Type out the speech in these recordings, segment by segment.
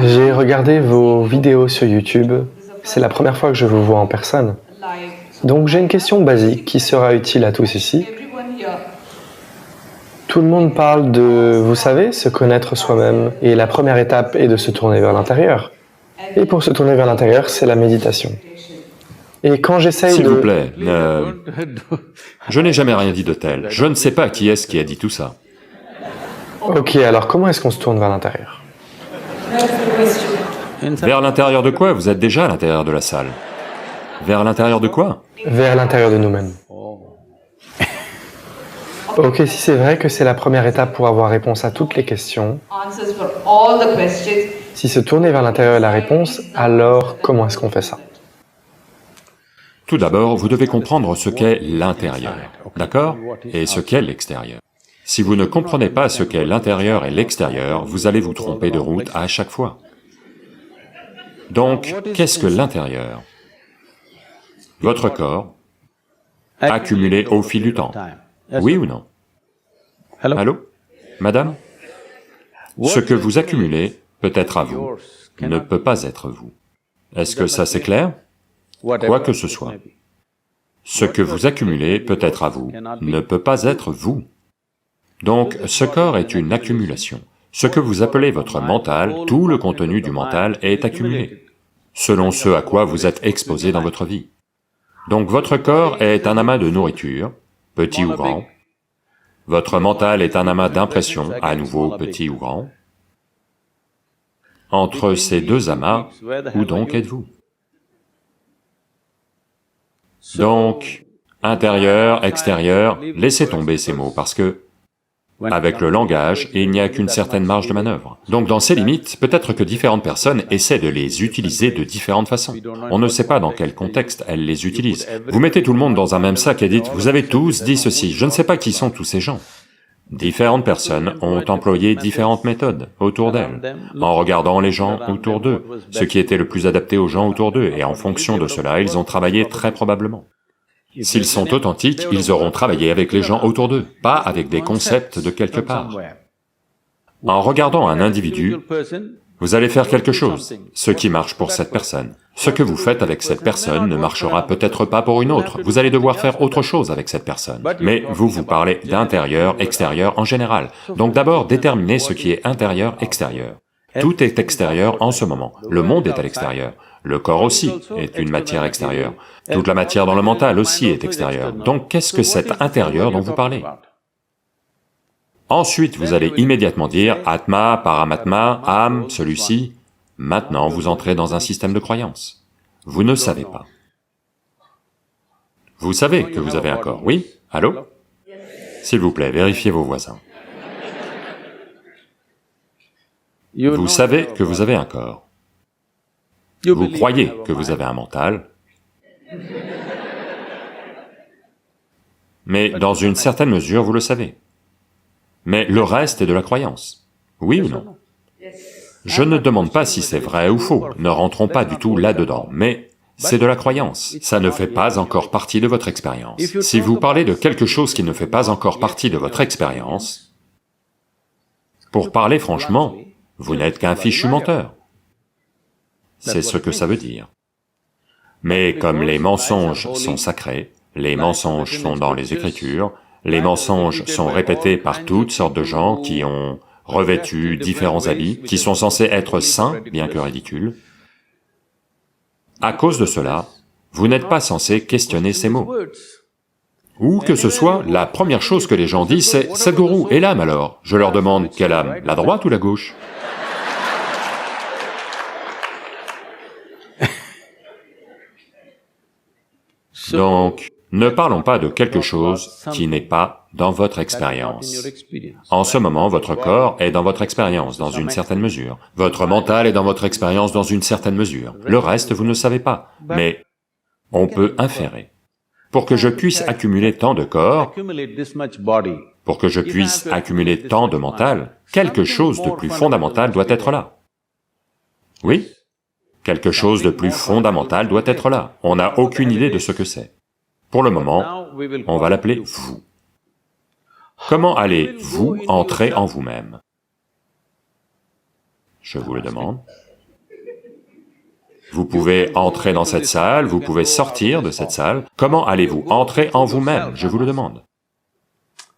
J'ai regardé vos vidéos sur YouTube, c'est la première fois que je vous vois en personne. Donc j'ai une question basique qui sera utile à tous ici. Tout le monde parle de, vous savez, se connaître soi-même, et la première étape est de se tourner vers l'intérieur. Et pour se tourner vers l'intérieur, c'est la méditation. Et quand j'essaye S'il vous de... plaît, je n'ai jamais rien dit de tel. Je ne sais pas qui est-ce qui a dit tout ça. Ok, alors comment est-ce qu'on se tourne vers l'intérieur? Vers l'intérieur de quoi? Vous êtes déjà à l'intérieur de la salle. Vers l'intérieur de quoi? Vers l'intérieur de nous-mêmes. Ok, si c'est vrai que c'est la première étape pour avoir réponse à toutes les questions, si se tourner vers l'intérieur est la réponse, alors comment est-ce qu'on fait ça? Tout d'abord, vous devez comprendre ce qu'est l'intérieur, d'accord? Et ce qu'est l'extérieur. Si vous ne comprenez pas ce qu'est l'intérieur et l'extérieur, vous allez vous tromper de route à chaque fois. Donc, qu'est-ce que l'intérieur? Votre corps, accumulé au fil du temps. Oui ou non? Allô? Madame? Ce que vous accumulez peut être à vous, ne peut pas être vous. Est-ce que ça c'est clair? Quoi que ce soit. Ce que vous accumulez peut être à vous, ne peut pas être vous. Donc, ce corps est une accumulation. Ce que vous appelez votre mental, tout le contenu du mental est accumulé, selon ce à quoi vous êtes exposé dans votre vie. Donc votre corps est un amas de nourriture, petit ou grand. Votre mental est un amas d'impressions, à nouveau petit ou grand. Entre ces deux amas, où donc êtes-vous? Donc, intérieur, extérieur, laissez tomber ces mots parce que, avec le langage, il n'y a qu'une certaine marge de manœuvre. Donc dans ces limites, peut-être que différentes personnes essaient de les utiliser de différentes façons. On ne sait pas dans quel contexte elles les utilisent. Vous mettez tout le monde dans un même sac et dites, vous avez tous dit ceci, je ne sais pas qui sont tous ces gens. Différentes personnes ont employé différentes méthodes autour d'elles, en regardant les gens autour d'eux, ce qui était le plus adapté aux gens autour d'eux, et en fonction de cela, ils ont travaillé très probablement. S'ils sont authentiques, ils auront travaillé avec les gens autour d'eux, pas avec des concepts de quelque part. En regardant un individu, vous allez faire quelque chose, ce qui marche pour cette personne. Ce que vous faites avec cette personne ne marchera peut-être pas pour une autre, vous allez devoir faire autre chose avec cette personne. Mais vous parlez d'intérieur, extérieur en général. Donc d'abord, déterminez ce qui est intérieur, extérieur. Tout est extérieur en ce moment, le monde est à l'extérieur. Le corps aussi est une matière extérieure. Toute la matière dans le mental aussi est extérieure. Donc qu'est-ce que cet intérieur dont vous parlez? Ensuite, vous allez immédiatement dire Atma, Paramatma, âme, celui-ci. Maintenant, vous entrez dans un système de croyance. Vous ne savez pas. Vous savez que vous avez un corps, oui? Allô? S'il vous plaît, vérifiez vos voisins. Vous savez que vous avez un corps. Vous croyez que vous avez un mental. Mais dans une certaine mesure, vous le savez. Mais le reste est de la croyance, oui ou non? Je ne demande pas si c'est vrai ou faux, ne rentrons pas du tout là-dedans, mais c'est de la croyance, ça ne fait pas encore partie de votre expérience. Si vous parlez de quelque chose qui ne fait pas encore partie de votre expérience, pour parler franchement, vous n'êtes qu'un fichu menteur. C'est ce que ça veut dire. Mais comme les mensonges sont sacrés, les mensonges sont dans les Écritures, les mensonges sont répétés par toutes sortes de gens qui ont revêtu différents habits, qui sont censés être saints, bien que ridicules. À cause de cela, vous n'êtes pas censé questionner ces mots. Où que ce soit, la première chose que les gens disent c'est « Sadhguru, et l'âme alors ?» Je leur demande « Quelle âme? La droite ou la gauche ?» Donc, ne parlons pas de quelque chose qui n'est pas dans votre expérience. En ce moment, votre corps est dans votre expérience, dans une certaine mesure. Votre mental est dans votre expérience, dans une certaine mesure. Le reste, vous ne savez pas, mais on peut inférer. Pour que je puisse accumuler tant de corps, pour que je puisse accumuler tant de mental, quelque chose de plus fondamental doit être là. Oui? Quelque chose de plus fondamental doit être là. On n'a aucune idée de ce que c'est. Pour le moment, on va l'appeler vous. Comment allez-vous entrer en vous-même? Je vous le demande. Vous pouvez entrer dans cette salle, vous pouvez sortir de cette salle. Comment allez-vous entrer en vous-même? Je vous le demande.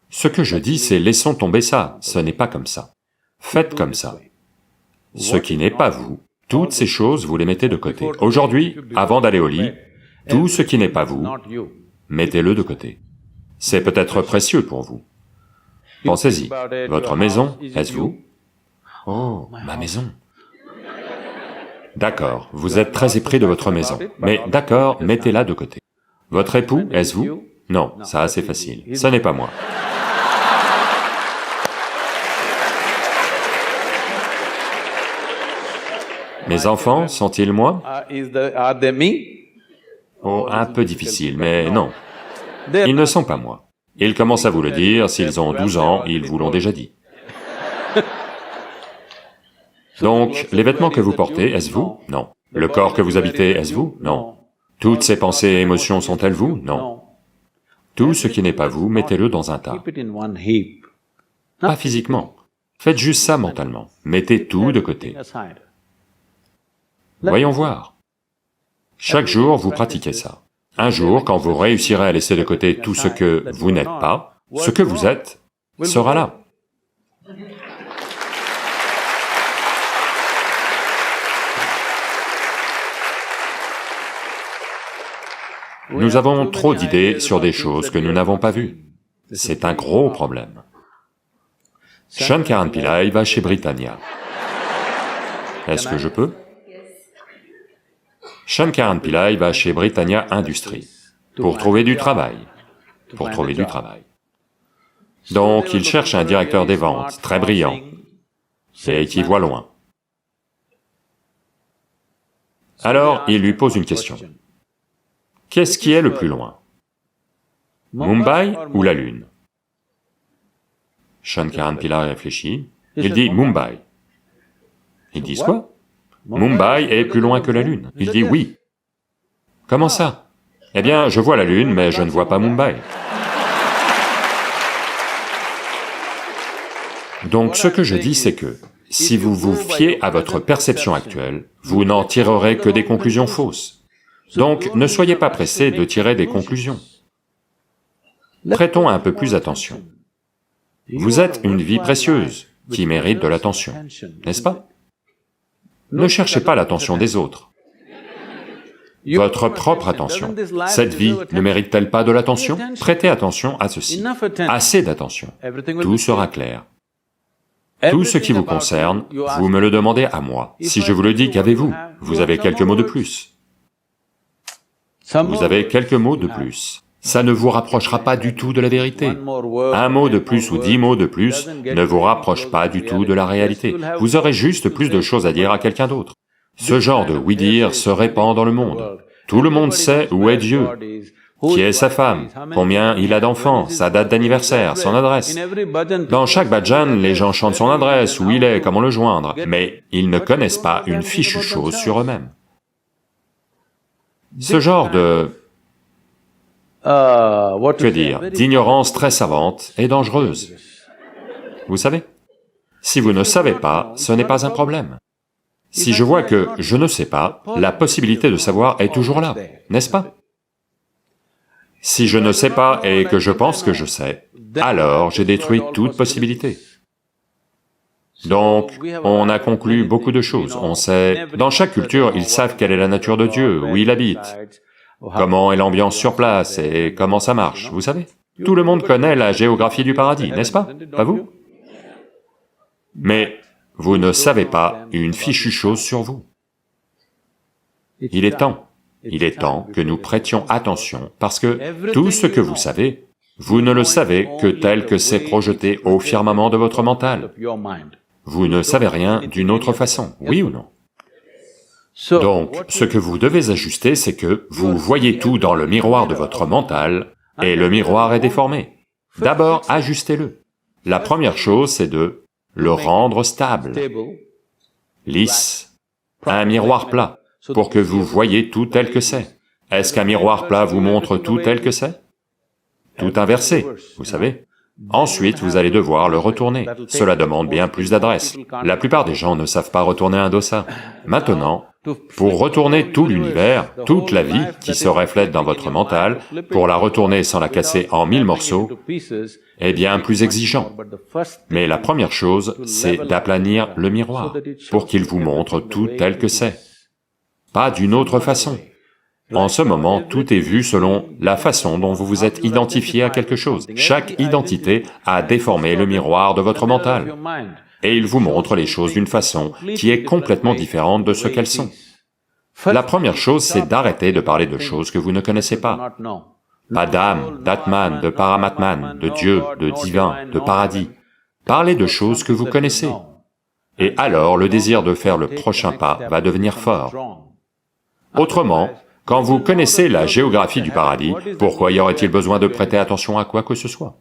Ce que je dis, c'est laissons tomber ça, ce n'est pas comme ça. Faites comme ça. Ce qui n'est pas vous, toutes ces choses, vous les mettez de côté. Aujourd'hui, avant d'aller au lit, tout ce qui n'est pas vous, mettez-le de côté. C'est peut-être précieux pour vous. Pensez-y, votre maison, est-ce vous? Oh, ma maison. D'accord, vous êtes très épris de votre maison, mais d'accord, mettez-la de côté. Votre époux, est-ce vous? Non, ça c'est facile, ce n'est pas moi. Mes enfants, sont-ils moi? Oh, un peu difficile, mais non. Ils ne sont pas moi. Ils commencent à vous le dire, s'ils ont 12 ans, ils vous l'ont déjà dit. Donc, les vêtements que vous portez, est-ce vous? Non. Le corps que vous habitez, est-ce vous? Non. Toutes ces pensées et émotions sont-elles vous? Non. Tout ce qui n'est pas vous, mettez-le dans un tas. Pas physiquement. Faites juste ça mentalement. Mettez tout de côté. Voyons voir. Chaque jour, vous pratiquez ça. Un jour, quand vous réussirez à laisser de côté tout ce que vous n'êtes pas, ce que vous êtes sera là. Nous avons trop d'idées sur des choses que nous n'avons pas vues. C'est un gros problème. Shankaran Pillai va chez Britannia. Est-ce que je peux? Shankaran Pillai va chez Britannia Industries pour trouver du travail, Donc il cherche un directeur des ventes très brillant et qui voit loin. Alors il lui pose une question. Qu'est-ce qui est le plus loin? Mumbai ou la Lune? Shankaran Pillai réfléchit, il dit Mumbai. Ils disent quoi? Mumbai est plus loin que la Lune. Il dit oui. Comment ça? Eh bien, je vois la Lune, mais je ne vois pas Mumbai. Donc ce que je dis, c'est que, si vous vous fiez à votre perception actuelle, vous n'en tirerez que des conclusions fausses. Donc ne soyez pas pressés de tirer des conclusions. Prêtons un peu plus attention. Vous êtes une vie précieuse, qui mérite de l'attention, n'est-ce pas? Ne cherchez pas l'attention des autres. Votre propre attention. Cette vie ne mérite-t-elle pas de l'attention? Prêtez attention à ceci. Assez d'attention. Tout sera clair. Tout ce qui vous concerne, vous me le demandez à moi. Si je vous le dis, qu'avez-vous? Vous avez quelques mots de plus. Vous avez quelques mots de plus. Ça ne vous rapprochera pas du tout de la vérité. Un mot de plus ou 10 mots de plus ne vous rapproche pas du tout de la réalité. Vous aurez juste plus de choses à dire à quelqu'un d'autre. Ce genre de oui-dire se répand dans le monde. Tout le monde sait où est Dieu, qui est sa femme, combien il a d'enfants, sa date d'anniversaire, son adresse. Dans chaque bhajan, les gens chantent son adresse, où il est, comment le joindre, mais ils ne connaissent pas une fichue chose sur eux-mêmes. Ce genre de... que dire, d'ignorance très savante est dangereuse. Vous savez? Si vous ne savez pas, ce n'est pas un problème. Si je vois que je ne sais pas, la possibilité de savoir est toujours là, n'est-ce pas? Si je ne sais pas et que je pense que je sais, alors j'ai détruit toute possibilité. Donc, on a conclu beaucoup de choses, on sait... Dans chaque culture, ils savent quelle est la nature de Dieu, où il habite, comment est l'ambiance sur place et comment ça marche, vous savez? Tout le monde connaît la géographie du paradis, n'est-ce pas? Pas vous? Mais vous ne savez pas une fichue chose sur vous. Il est temps que nous prêtions attention, parce que tout ce que vous savez, vous ne le savez que tel que c'est projeté au firmament de votre mental. Vous ne savez rien d'une autre façon, oui ou non? Donc, ce que vous devez ajuster, c'est que vous voyez tout dans le miroir de votre mental, et le miroir est déformé. D'abord, ajustez-le. La première chose, c'est de le rendre stable, lisse, un miroir plat, pour que vous voyez tout tel que c'est. Est-ce qu'un miroir plat vous montre tout tel que c'est? Tout inversé, vous savez. Ensuite, vous allez devoir le retourner. Cela demande bien plus d'adresse. La plupart des gens ne savent pas retourner un dossa. Maintenant, pour retourner tout l'univers, toute la vie qui se reflète dans votre mental, pour la retourner sans la casser en 1000 morceaux, est bien plus exigeant. Mais la première chose, c'est d'aplanir le miroir, pour qu'il vous montre tout tel que c'est. Pas d'une autre façon. En ce moment, tout est vu selon la façon dont vous vous êtes identifié à quelque chose. Chaque identité a déformé le miroir de votre mental, et il vous montre les choses d'une façon qui est complètement différente de ce qu'elles sont. La première chose, c'est d'arrêter de parler de choses que vous ne connaissez pas. Pas d'âme, d'Atman, de Paramatman, de Dieu, de divin, de paradis. Parlez de choses que vous connaissez. Et alors, le désir de faire le prochain pas va devenir fort. Autrement, quand vous connaissez la géographie du paradis, pourquoi y aurait-il besoin de prêter attention à quoi que ce soit?